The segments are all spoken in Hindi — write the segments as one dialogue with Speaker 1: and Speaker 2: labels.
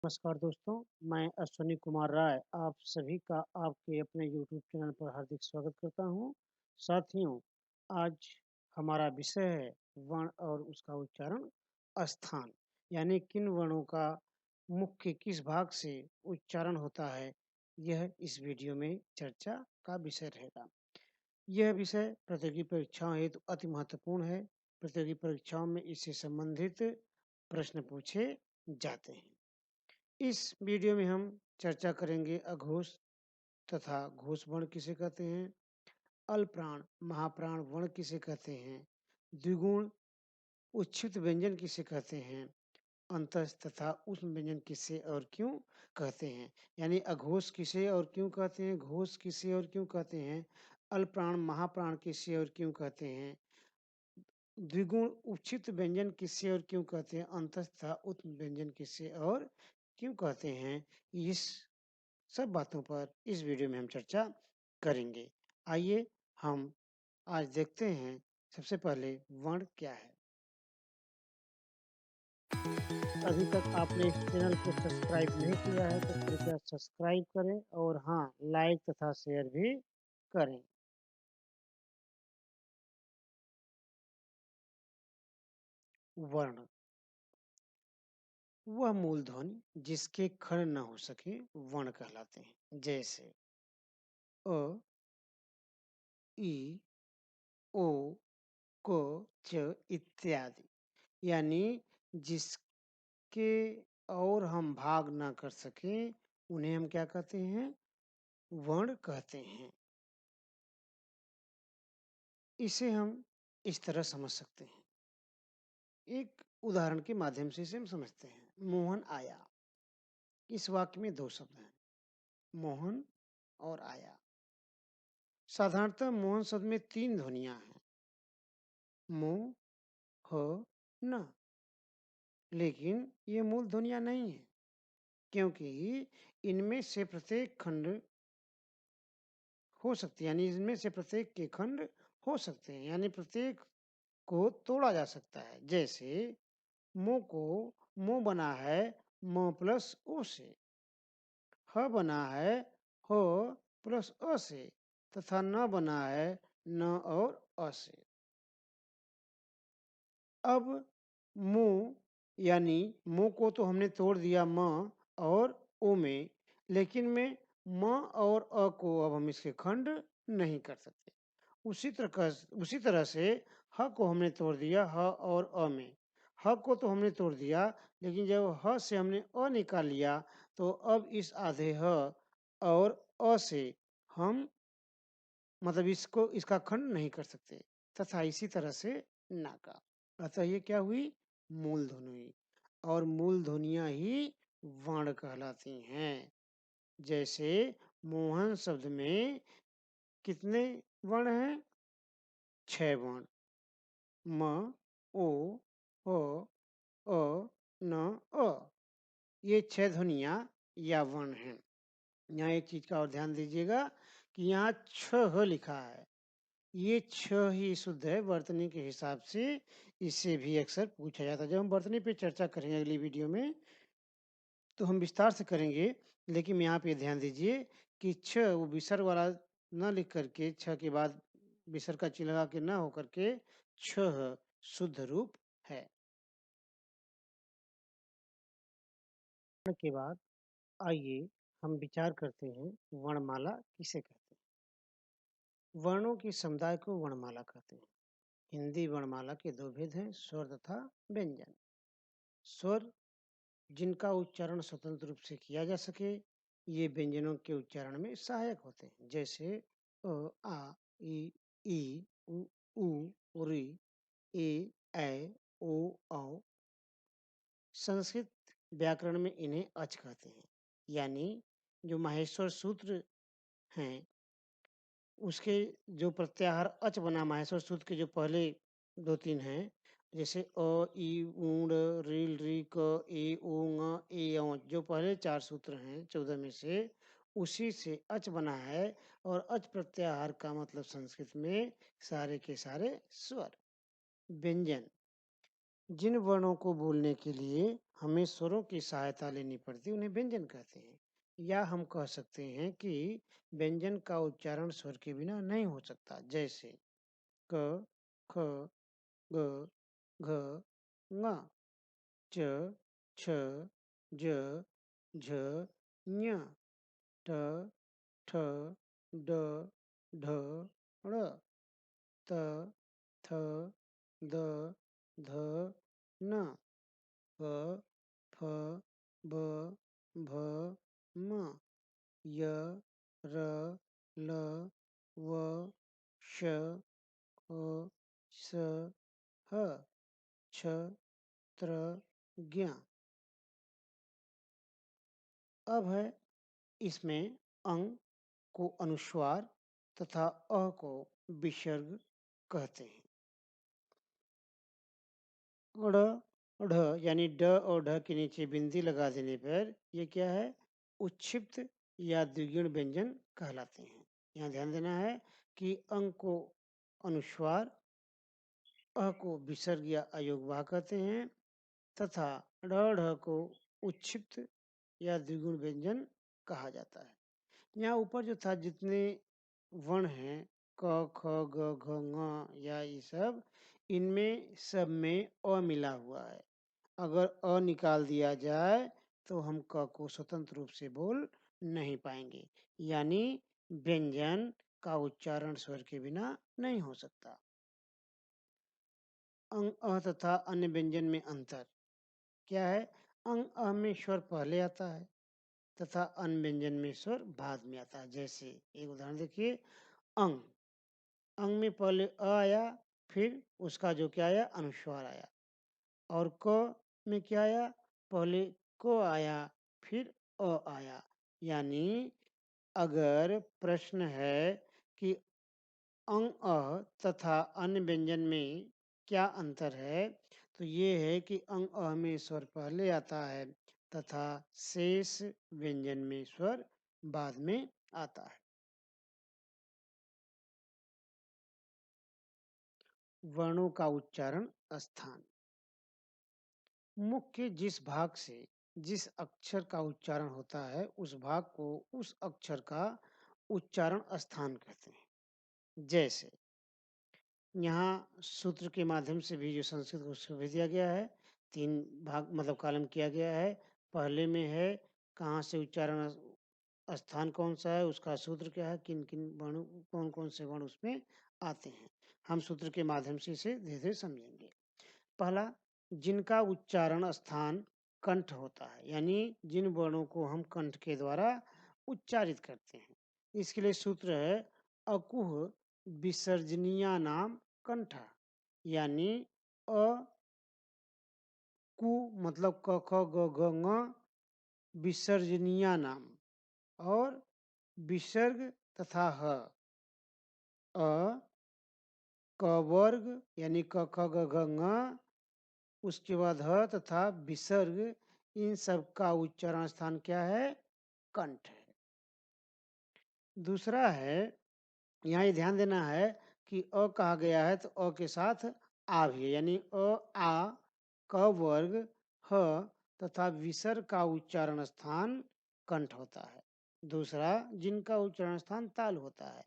Speaker 1: नमस्कार दोस्तों, मैं अश्विनी कुमार राय आप सभी का आपके अपने यूट्यूब चैनल पर हार्दिक स्वागत करता हूं। साथियों, आज हमारा विषय है वर्ण और उसका उच्चारण स्थान, यानी किन वर्णों का मुख्य किस भाग से उच्चारण होता है, यह इस वीडियो में चर्चा का विषय रहेगा। यह विषय प्रतियोगी परीक्षाओं हेतु अति महत्वपूर्ण है। प्रतियोगी परीक्षाओं में इससे संबंधित प्रश्न पूछे जाते हैं। इस वीडियो में हम चर्चा करेंगे अघोष तथा घोष वर्ण किसे कहते हैं, अल्पप्राण महाप्राण वर्ण किसे कहते हैं, द्विगुण उच्छिष्ट व्यंजन किसे कहते हैं, अंतस्थ तथा उष्म व्यंजन किसे और क्यों कहते हैं। यानी अघोष किसे और क्यों कहते हैं, घोष किसे और क्यों कहते हैं, अल्पप्राण महाप्राण किसे और क्यों कहते हैं, द्विगुण उच्छिष्ट व्यंजन किसे और क्यों कहते हैं, अंतस्थ तथा उष्म व्यंजन किसे और क्यों कहते हैं। इस सब बातों पर इस वीडियो में हम चर्चा करेंगे। आइए हम आज देखते हैं सबसे पहले वर्ण क्या है। अभी तक आपने इस चैनल को सब्सक्राइब नहीं किया है तो कृपया सब्सक्राइब करें और हाँ, लाइक तथा शेयर भी करें। वर्ण वह मूल ध्वनि जिसके खंड न हो सके वर्ण कहलाते हैं। जैसे अ, ई, ओ, क, च इत्यादि। यानी जिसके और हम भाग ना कर सकें उन्हें हम क्या कहते हैं, वर्ण कहते हैं। इसे हम इस तरह समझ सकते हैं, एक उदाहरण के माध्यम से इसे हम समझते हैं। मोहन आया, इस वाक्य में दो शब्द हैं, मोहन और आया। साधारणतः मोहन शब्द में तीन ध्वनियां हैं, मो, ह, न। लेकिन ये मूल ध्वनियां नहीं है, क्योंकि इनमें से प्रत्येक खंड हो सकती है, यानी इनमें से प्रत्येक के खंड हो सकते हैं, यानी प्रत्येक को तोड़ा जा सकता है। जैसे मो को मो बना है म प्लस ओ से, ह बना है हो प्लस अ से, तथा न बना है न और अ से। अब मो यानी मो को तो हमने तोड़ दिया म और ओ में, लेकिन में म और अ को अब हम इसके खंड नहीं कर सकते। उसी तरह से ह को हमने तोड़ दिया ह और अ में। ह को तो हमने तोड़ दिया, लेकिन जब ह से हमने अ निकाल लिया तो अब इस आधे ह और अ से हम मतलब इसको इसका खंड नहीं कर सकते, तथा इसी तरह से ना का। अतः ये क्या हुई, मूल ध्वनि हुई, और मूल ध्वनियां ही वर्ण कहलाती हैं। जैसे मोहन शब्द में कितने वर्ण हैं, 6 वर्ण, म, ओ, अ, अ, न, अ। ये 6 ध्वनियां या वर्ण हैं। यहाँ एक चीज का और ध्यान दीजिएगा कि यहाँ छ लिखा है, ये छ ही शुद्ध है वर्तनी के हिसाब से। इससे भी अक्सर पूछा जाता है। जब हम वर्तनी पे चर्चा करेंगे अगली वीडियो में तो हम विस्तार से करेंगे, लेकिन यहाँ पे ध्यान दीजिए कि छ वो विसर्ग वाला न लिख करके, छ के बाद विसर्ग का चिन्ह लगा के न होकर के छ शुद्ध रूप है। के बाद आइए हम विचार करते हैं वर्णमाला किसे कहते हैं। वर्णों के समुदाय को वर्णमाला कहते हैं। हिंदी वर्णमाला के दो भेद हैं, स्वर तथा व्यंजन। स्वर जिनका उच्चारण स्वतंत्र रूप से किया जा सके, ये व्यंजनों के उच्चारण में सहायक होते हैं। जैसे अ, आ, ई, उ, री, ए, ऐ, ओ, औ। संस्कृत व्याकरण में इन्हें अच कहते हैं। यानी जो माहेश्वर सूत्र हैं उसके जो प्रत्याहार अच बना, माहेश्वर सूत्र के जो पहले दो तीन हैं, जैसे अ, ई, ऊण, रील, री, क, ए, ओ, ए, औ, जो पहले 4 सूत्र हैं 14 में से, उसी से अच बना है। और अच प्रत्याहार का मतलब संस्कृत में सारे के सारे स्वर। व्यंजन जिन वर्णों को बोलने के लिए हमें स्वरों की सहायता लेनी पड़ती है उन्हें व्यंजन कहते हैं। या हम कह सकते हैं कि व्यंजन का उच्चारण स्वर के बिना नहीं हो सकता, जैसे क, ख, ग, घ, ङ, च, छ, ज, झ, ञ, ट, ठ, ड, ढ, ण, त, थ, द, ध, न, प, फ, ब, भ, म, य, र, ल, व, श, ह, स, ह, छ, त्र, ज्ञ। अब है इसमें अंग को अनुस्वार तथा अ को विसर्ग कहते हैं। ड़, ढ़ यानी ड और ढ के नीचे बिंदी लगा देने पर ये क्या है? उच्छिप्त या द्विगुण व्यंजन कहलाते हैं। यहाँ ध्यान देना है कि अंग को अनुस्वार, अ को विसर्ग या अयोगवाह कहते हैं तथा ड़ ढ को उच्छिप्त या द्विगुण व्यंजन कहा जाता है। यहाँ ऊपर जो था जितने वर्ण हैं क ख ग घ ङ या ये सब, इनमें सब में अ मिला हुआ है। अगर अ निकाल दिया जाए तो हम क को स्वतंत्र रूप से बोल नहीं पाएंगे, यानी व्यंजन का उच्चारण स्वर के बिना नहीं हो सकता। अंग अ तथा अन्य व्यंजन में अंतर क्या है? अंग अ में स्वर पहले आता है तथा अन्य व्यंजन में स्वर बाद में आता है। जैसे एक उदाहरण देखिए, अंग, अंग में पहले अ आया, फिर उसका जो क्या आया? अनुस्वार आया। और क में क्या आया? पहले को आया, फिर अ आया। यानी अगर प्रश्न है कि अंग अ तथा अन्य व्यंजन में क्या अंतर है, तो ये है कि अंग अ में स्वर पहले आता है तथा शेष व्यंजन में स्वर बाद में आता है। वर्णों का उच्चारण स्थान। मुख के जिस भाग से जिस अक्षर का उच्चारण होता है उस भाग को उस अक्षर का उच्चारण स्थान कहते हैं। जैसे यहाँ सूत्र के माध्यम से भी जो संस्कृत को सुविधा दिया गया है, 3 भाग मतलब कॉलम किया गया है। पहले में है कहाँ से उच्चारण स्थान कौन-सा है, उसका सूत्र क्या है, किन-किन वर्णों कौन-कौन से वर्ण उसमें आते हैं। हम सूत्र के माध्यम से इसे धीरे-धीरे समझेंगे। पहला, जिनका उच्चारण स्थान कंठ होता है, यानी जिन वर्णों को हम कंठ के द्वारा उच्चारित करते हैं। इसके लिए सूत्र है अकुह विसर्जनीया नाम कंठा, यानी अ, कु मतलब क ख ग घ ङ, विसर्जनीया नाम, और विसर्ग तथा ह, अ, क वर्ग यानी क ख ग घ ङ, उसके बाद ह तथा विसर्ग, इन सब का उच्चारण स्थान क्या है? कंठ है। दूसरा है, यहाँ ये ध्यान देना है कि अ कहा गया है तो अ के साथ आ भी है, यानी अ, आ, क वर्ग, ह तथा विसर्ग का उच्चारण स्थान कंठ होता है। दूसरा, जिनका उच्चारण स्थान तालु होता है।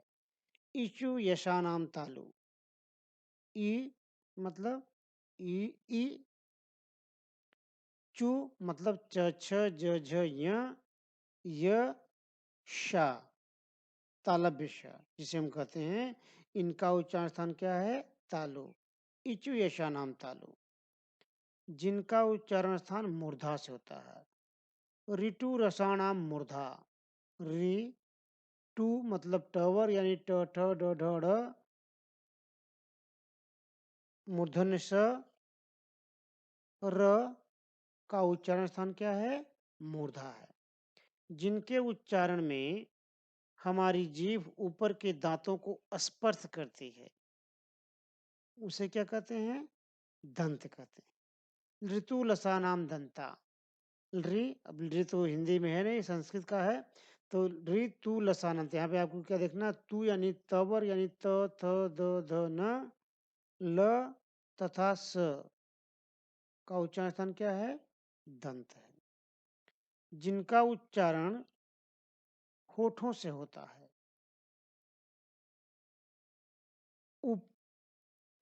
Speaker 1: इचु यशानाम तालु। ई मतलब ई, ई, चु मतलब च छ ज झ य, य शा, तालव्य श, जिसे हम कहते हैं, इनका उच्चारण स्थान क्या है? तालु। इचु यशा नाम तालु। जिनका उच्चारण स्थान मूर्धा से होता है। ऋतु रसाणाम मूर्धा। रि, टू मतलब टवर यानी ट ठ ड ढ ड़, मूर्धन्य स, र का उच्चारण स्थान क्या है? मूर्धा है। जिनके उच्चारण में हमारी जीभ ऊपर के दांतों को स्पर्श करती है उसे क्या कहते हैं? दंत कहते हैं। ऋतु लसा नाम दंता। ऋ, अब ऋ तो हिंदी में है नहीं, संस्कृत का है, तो ऋतु लसानंत। यहाँ पे आपको क्या देखना? तू यानी तवर यानी त थ द ध न, ल तथा स, का उच्चारण स्थान क्या है? दंत है। जिनका उच्चारण होठों से होता है।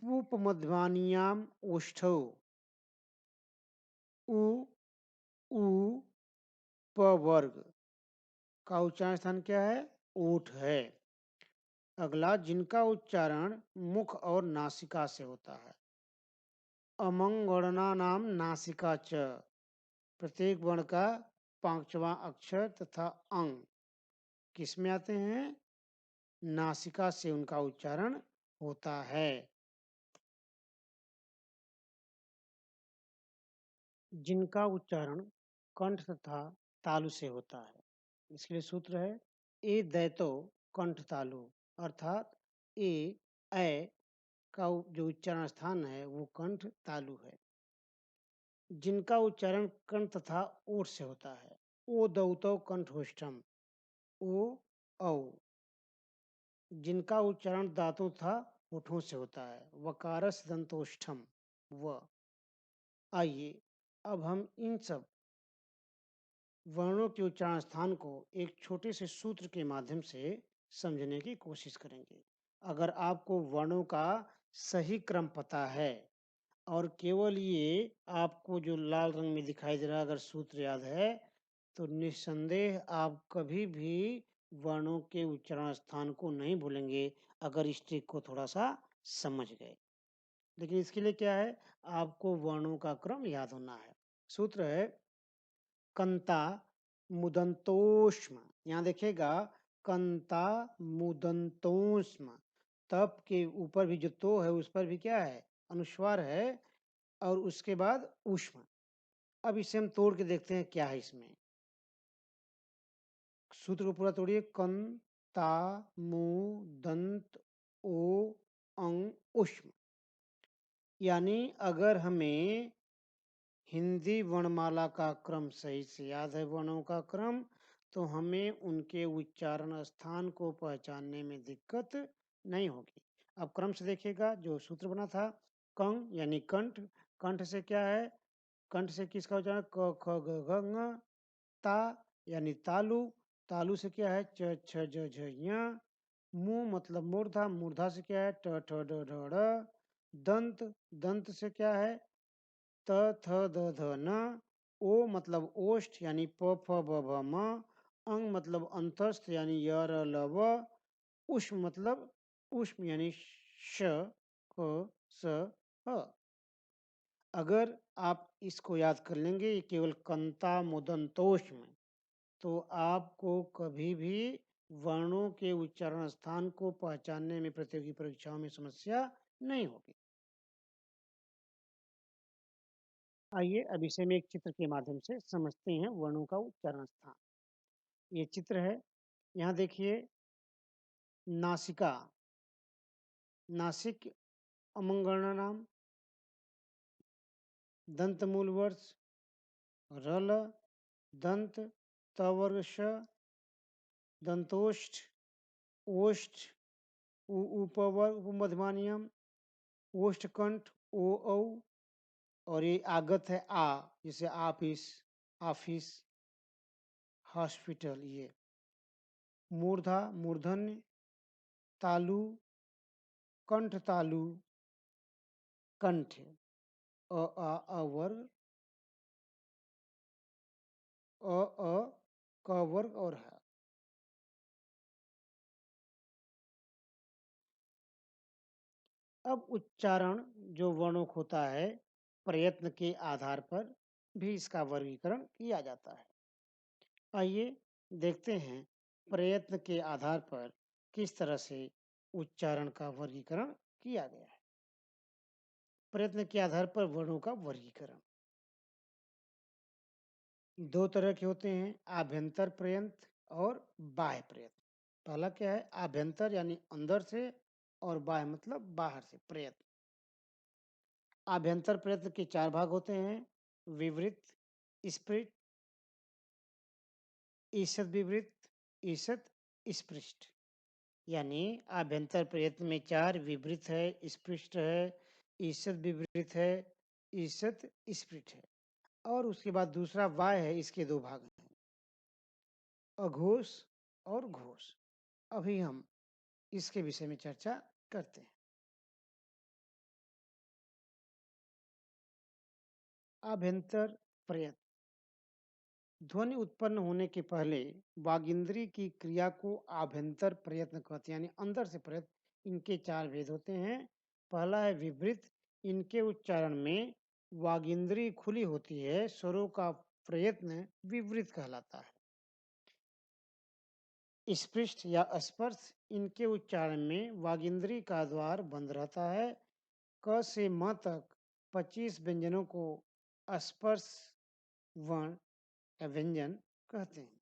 Speaker 1: उपमध्मानियाम ओष्ठौ। उ ऊ प वर्ग का उच्चारण स्थान क्या है? ओठ है। अगला, जिनका उच्चारण मुख और नासिका से होता है। अमंगणना नाम नासिका च। प्रत्येक वर्ण का पांचवा अक्षर तथा अंग किसमें आते हैं? नासिका से उनका उच्चारण होता है। जिनका उच्चारण कंठ तथा तालु से होता है। इसके लिए सूत्र है ए दैतो कंठ तालु, अर्थात ए ऐ का जो उच्चारण स्थान है वो कंठ तालु है। जिनका उच्चारण कंठ तथा ओठ से होता है। ओ दौतो कंठोष्ठम। ओ औ। जिनका उच्चारण दांतों तथा होठों से होता है। वकारस दंतोष्ठम व। आइए अब हम इन सब वर्णों के उच्चारण स्थान को एक छोटे से सूत्र के माध्यम से समझने की कोशिश करेंगे। अगर आपको वर्णों का सही क्रम पता है और केवल ये आपको जो लाल रंग में दिखाई दे रहा है अगर सूत्र याद है, तो निस्संदेह आप कभी भी वर्णों के उच्चारण स्थान को नहीं भूलेंगे अगर इस ट्रिक को थोड़ा सा समझ गए। लेकिन इसके लिए क्या है, आपको वर्णों का क्रम याद होना है। सूत्र है कंता मुदंतोष्म। यहाँ देखिएगा कंता मुदंतोष्म, तप के ऊपर भी जो तो है उस पर भी क्या है? अनुस्वार है और उसके बाद उष्म। अब इसे हम तोड़ के देखते हैं क्या है इसमें। सूत्र को पूरा तोड़िए। कं ता मु दंत ओ अंग उष्म। यानी अगर हमें हिंदी वर्णमाला का क्रम सही से याद है, वर्णों का क्रम, तो हमें उनके उच्चारण स्थान को पहचानने में दिक्कत नहीं होगी। अब क्रम से देखिएगा जो सूत्र बना था, कंग यानी कंठ। कंठ से क्या है? कंठ से किसका उच्चारण? क ख ग घ ङ। ता यानी तालु। तालु से क्या है? च छ ज झ ञ। मुंह मतलब मूर्धा। मूर्धा से क्या है? ट ठ ड ढ ढ़। दंत। दंत से क्या है? त थ द ध न। ओ मतलब ओष्ठ यानी प फ ब भ म। अंग मतलब अंतस्थ यानी य र ल व। उष्म मतलब उष्म यानी श क स ह। अगर आप इसको याद कर लेंगे, ये केवल कंता मुदंतोष्म, तो आपको कभी भी वर्णों के उच्चारण स्थान को पहचानने में प्रतियोगी परीक्षाओं में समस्या नहीं होगी। आइए अब इसे हम एक चित्र के माध्यम से समझते हैं वर्णों का उच्चारण स्थान। ये चित्र है। यहाँ देखिए नासिका। नासिक अमंगर्ण नाम। दंत मूल वर्ष रल। दंत तवर्ग श। दंतोष्ठ ओष्ठ उपवर्ग उपमध्यमानियम। ओष्ठकंठ ओ औ। और ये आगत है आ, जैसे ऑफिस ऑफिस हॉस्पिटल। ये मूर्धा मूर्धन्य। तालु कंठ तालु कंठ। अ आ अवर्ग अ अ क वर्ग और है। अब उच्चारण जो वर्णों का होता है, प्रयत्न के आधार पर भी इसका वर्गीकरण किया जाता है। आइए देखते हैं प्रयत्न के आधार पर किस तरह से उच्चारण का वर्गीकरण किया गया है। प्रयत्न के आधार पर वर्णों का वर्गीकरण दो तरह के होते हैं, आभ्यंतर प्रयत्न और बाह्य प्रयत्न। पहला क्या है? आभ्यंतर यानी अंदर से, और बाह्य मतलब बाहर से प्रयत्न। आभ्यंतर प्रयत्न के चार भाग होते हैं, विवृत, स्फुट, ईषद विवृत, ईषद स्पृष्ट। यानी आभ्यंतर प्रयत्न में चार विवृत है, स्पृष्ट है, ईषद विवृत है ईसत स्प्रिट है। और उसके बाद दूसरा वाय है, इसके दो भाग हैं, अघोष और घोष। अभी हम इसके विषय में चर्चा करते हैं। आभ्यंतर प्रयत्न। ध्वनि उत्पन्न होने के पहले वागिंद्री की क्रिया को आभ्यंतर प्रयत्न कहते हैं, यानी अंदर से प्रयत्न। इनके चार भेद होते हैं। पहला है विवृत। इनके उच्चारण में वागिंद्री खुली होती है, स्वरों का प्रयत्न विवृत कहलाता है। स्पृष्ट या स्पर्श। इनके उच्चारण में वागिंद्री का द्वार बंद रहता है। क से म तक 25 व्यंजनों को स्पर्श वर्ण या व्यंजन कहते हैं।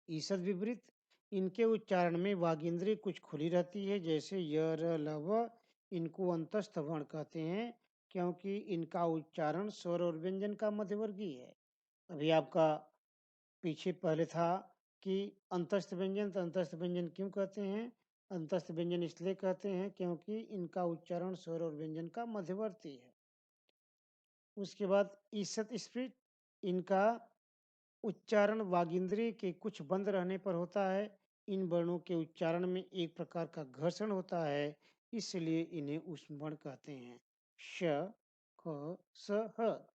Speaker 1: ईसद विपरीत। इनके उच्चारण में वागिंद्री कुछ खुली रहती है, जैसे य र ल व। इनको अंतस्थ वर्ण कहते हैं, क्योंकि इनका उच्चारण स्वर और व्यंजन का मध्यवर्गीय है। अभी आपका पीछे पहले था कि अंतस्थ व्यंजन, तो अंतस्थ व्यंजन क्यों कहते हैं? अंतस्थ व्यंजन इसलिए कहते हैं क्योंकि इनका उच्चारण स्वर और व्यंजन का मध्यवर्ती है। उसके बाद ईसत स्फीट। इनका उच्चारण वागिंद्री के कुछ बंद रहने पर होता है। इन वर्णों के उच्चारण में एक प्रकार का घर्षण होता है, इसलिए इन्हें ऊष्म वर्ण कहते हैं। श, ख, स, ह।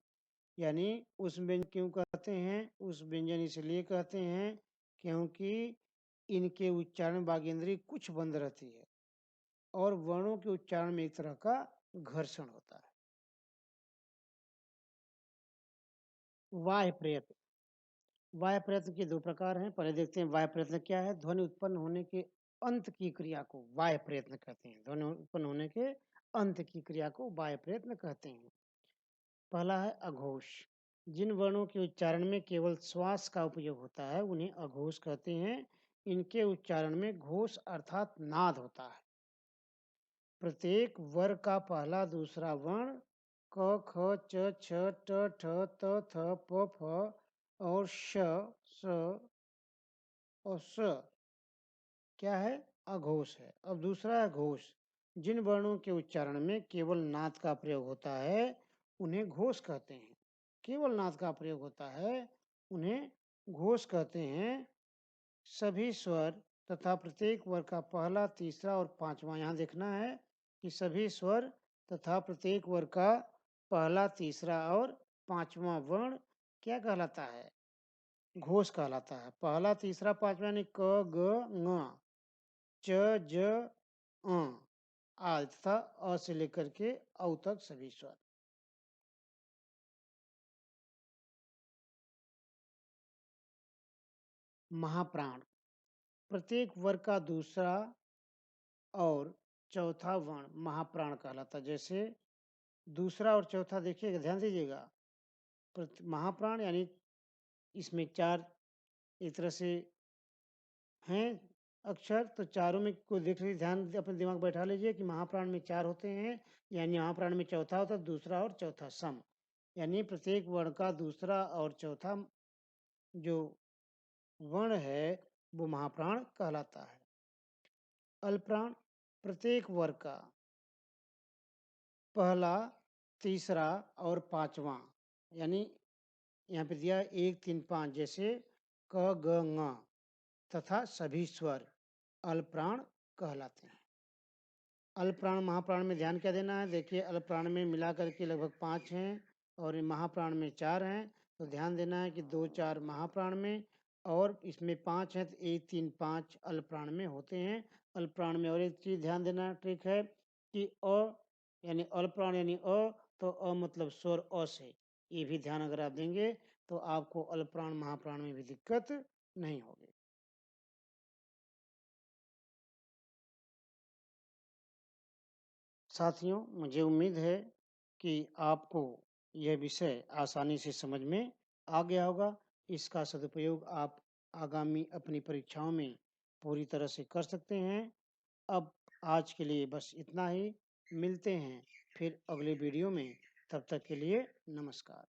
Speaker 1: यानी ऊष्म व्यंजन क्यों कहते हैं? ऊष्म व्यंजन इसलिए कहते हैं क्योंकि इनके उच्चारण वागिंद्री कुछ बंद रहती है और वर्णों के उच्चारण में एक तरह का घर्षण होता है। वाह्य प्रयत्न। वाह्य प्रयत्न के दो प्रकार हैं। पहले देखते हैं वाह्य प्रयत्न क्या है। ध्वनि उत्पन्न होने के अंत की क्रिया को वाह्य प्रयत्न कहते हैं। ध्वनि उत्पन्न होने के अंत की क्रिया को वाह्य प्रयत्न कहते हैं। पहला है अघोष। जिन वर्णों के उच्चारण में केवल श्वास का उपयोग होता है उन्हें अघोष कहते हैं। इनके उच्चारण में घोष अर्थात नाद होता है। प्रत्येक वर्ग का पहला दूसरा वर्ण क, ख, च, छ, ट, ठ, त, थ, प, फ और श, स और स क्या है? अघोष है। अब दूसरा है घोष। जिन वर्णों के उच्चारण में केवल नाद का प्रयोग होता है उन्हें घोष कहते हैं। केवल नाद का प्रयोग होता है उन्हें घोष कहते हैं। सभी स्वर तथा प्रत्येक वर्ग का पहला, तीसरा और पांचवा, यहाँ देखना है कि सभी स्वर तथा प्रत्येक वर्ग का पहला, तीसरा और पांचवा वर्ण क्या कहलाता है? घोष कहलाता है। पहला, तीसरा, पांचवा यानी क, ग, ङ, च, ज, अ आदि तथा अ से लेकर के औ तक सभी स्वर। महाप्राण। प्रत्येक वर्ग का दूसरा और चौथा वर्ण महाप्राण कहलाता है। जैसे दूसरा और चौथा देखिएगा, ध्यान दीजिएगा। महाप्राण यानी इसमें चार एक तरह से हैं अक्षर, तो चारों में को देख लीजिए, ध्यान अपने दिमाग बैठा लीजिए कि महाप्राण में चार होते हैं, यानी महाप्राण में चौथा होता है, दूसरा और चौथा सम, यानी प्रत्येक वर्ण का दूसरा और चौथा जो वर्ण है वो महाप्राण कहलाता है। अल्पप्राण। प्रत्येक वर्ग का पहला, तीसरा और पांचवा, यानी यहाँ पे दिया 1, 3, 5, जैसे क, ग, ङ तथा सभी स्वर अल्पप्राण कहलाते हैं। अल्पप्राण महाप्राण में ध्यान क्या देना है? देखिए अल्पप्राण में मिला करके लगभग 5 हैं और महाप्राण में 4 हैं, तो ध्यान देना है कि 2, 4 महाप्राण में और इसमें 5 हैं, तो 1, 3, 5 अल्पप्राण में होते हैं। अल्पप्राण में और एक चीज ध्यान देना ट्रिक है कि अ यानी अल्पप्राण यानी अ, तो अ मतलब स्वर अ से, ये भी ध्यान अगर आप देंगे तो आपको अल्पप्राण महाप्राण में भी दिक्कत नहीं होगी। साथियों, मुझे उम्मीद है कि आपको यह विषय आसानी से समझ में आ गया होगा। इसका सदुपयोग आप आगामी अपनी परीक्षाओं में पूरी तरह से कर सकते हैं। अब आज के लिए बस इतना ही। मिलते हैं फिर अगले वीडियो में। तब तक के लिए नमस्कार।